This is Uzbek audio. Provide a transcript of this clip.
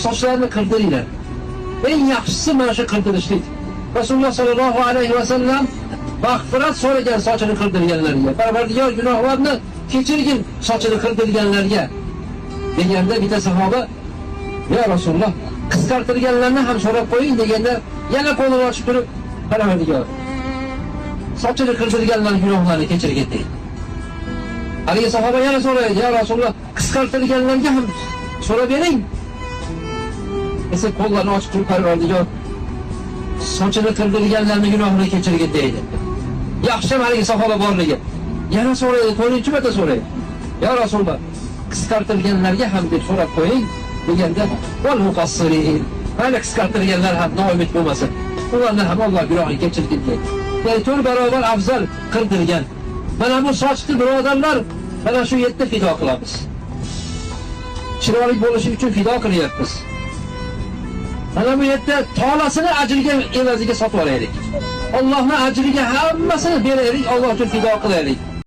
sochlarni qirdiringlar. Eng yaxshisi mana shu qirdirishlik. Rasululloh sollallohu alayhi va sallam mag'firat so'ragan sochini qirdirganlarga, Parvardigor gunohlarni kechirgin sochini qirdirganlarga deganda bitta sahoba, "Ya Rasululloh, qisqartirganlarni ham so'rab qo'ying" deganda, yana qo'lini ochib turib, "Parvardigor, sochini qirdirganlar gunohlarini kechirgin" dedi. Haligi sahoba yana so'raydi, "Ya Rasululloh, qisqartirganlarga ham so'rab bering." Esa qo'llarini ochib turib, "Parvardigor, sochini qirdirganlarni gunohini kechirgin" deydi. Yaxshi haligi sahoba borligi. Yana so'raydi, 4-marta so'raydi. "Ya Rasululloh, qisqartirganlarga ham deb so'rab qo'ying" deganda, "Val muqassirin", hali qisqartirganlar ham noumid bo'lmasa, ularni ham Alloh gunohini kechirgin deydi. Ya'ni 4 barobar afzal qirdirgan. Mana bu sochni birodarlar, mana shu yerda fido qilamiz. Chiroyli bo'lishi uchun fido qilyapmiz. Mana bu yerda tolasini ajriga evaziga sotib olaylik. Allohning ajriga hammasini beraylik, Alloh uchun fido qilaylik.